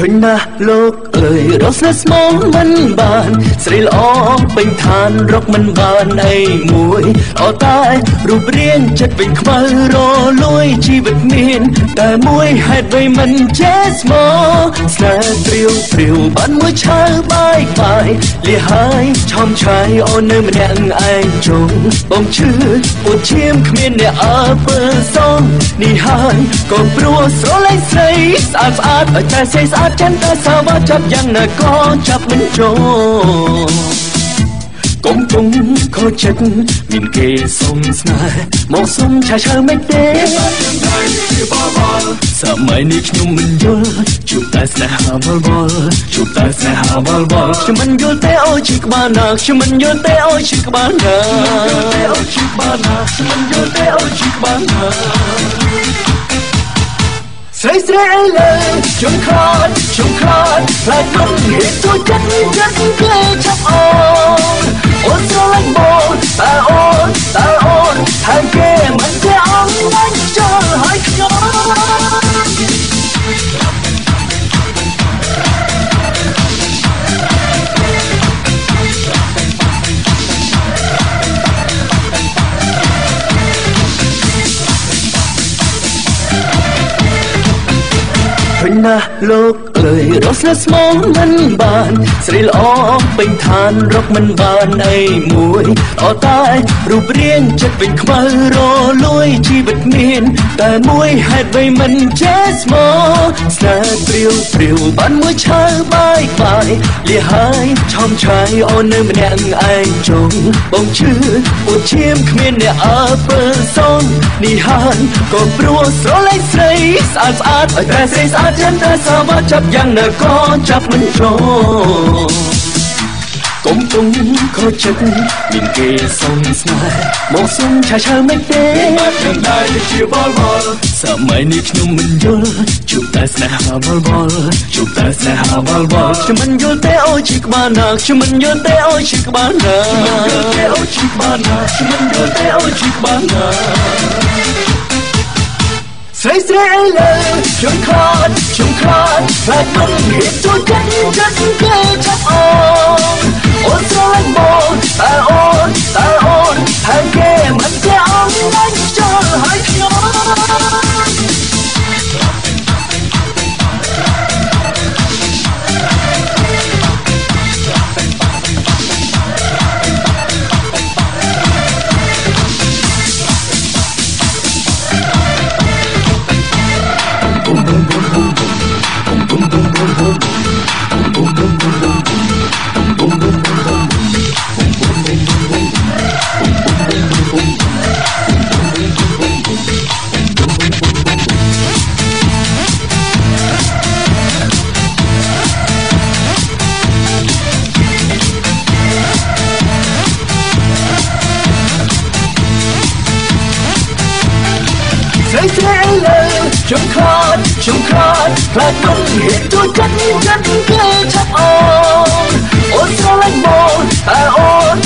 ឃើញណាស់លោកអើយរស់ស្នេហ៍ស្មោះមិនបានស្រីល្អពេញឋានរកមិនបានអីមួយអត់តែរូបរាងចិត្តវិញខ្មៅរលួយជីវិតមានតែមួយហេតុអ្វីមិនចេះស្មោះស្នេហ៍ព្រាវបានមួយឆៅបាយលះហើយឆំឆាយអូននៅម្នាក់ឯងជុំបងឈឺពូឈាមគ្មានអ្នកអើពើសំនេះហើយក៏ព្រោះស្រឡាញ់ស្រីស្អាតឲ្យតែស្អាតចាំតែសាវ៉ាចាប់យ៉ាងណាក៏ចាប់មិនចូលកុំខូចចិត្តមានគេសុំស្នេហ៍មកសុំឆាឆើមិនទេសម័យនេះខ្ញុំមិនយល់ជួបតែស្នេហាវល់ខ្ញុំមិនយល់ទេអូជីក្បាលណាខ្ញុំមិនយល់ទេអូជីក្បាលណាស្រីអីលើជុំខ្លាចខ្លាចមិនហេតុចូលចិត្តគេចាប់អូនស្រឡាញ់បងតែអូនថាគេមិនចេះអងឡាញ់ចូលហើយខ្ញុំឃើញណាស់លោកអើយរស់ស្នេហ៍ស្មោះមិនបានស្រីល្អពេញឋានរកមិនបានអីមួយអត់តែរូបរាងចិត្តវិញខ្មៅរលួយជីវិតមានតែមួយហេតុអ្វីមិនចេះស្មោះស្នេហ៍ព្រាវបានមួយឆៅបាយលះហើយឆំឆាយអូននៅម្នាក់ឯងជុំបងឈឺពូឈាមគ្មានអ្នកអើពើសំនេះហើយក៏ព្រោះស្រឡាញ់ស្រីស្អាតឲ្យតែស្រីស្អាតចាំតែសាវ៉ាចាប់យ៉ាងណាក៏ចាប់មិនចូលកុំខូចចិត្តមានគេសុំស្នេហ៍មកសុំឆាឆើមិនទេខ្ញុំដែរជាវល់សម័យនេះខ្ញុំមិនយល់ជួបតែស្នេហាវល់ខ្ញុំមិនយល់ទេអូជីក្បាលណាខ្ញុំមិនយល់ទេអូជីក្បាលណាស្រីអីលើជុំខ្លាចខ្លាចមិនហេតុចូលចិត្តគេចាប់អូនស្រឡាញ់បងតែអូនថាគេមិនចេះអងឡាញ់ចូលហើយខ្ញុំ ជុំខ្លាចខ្លាចមិនហេតុចូលចិត្តគេចាប់អូនស្រឡាញ់បងតែអូន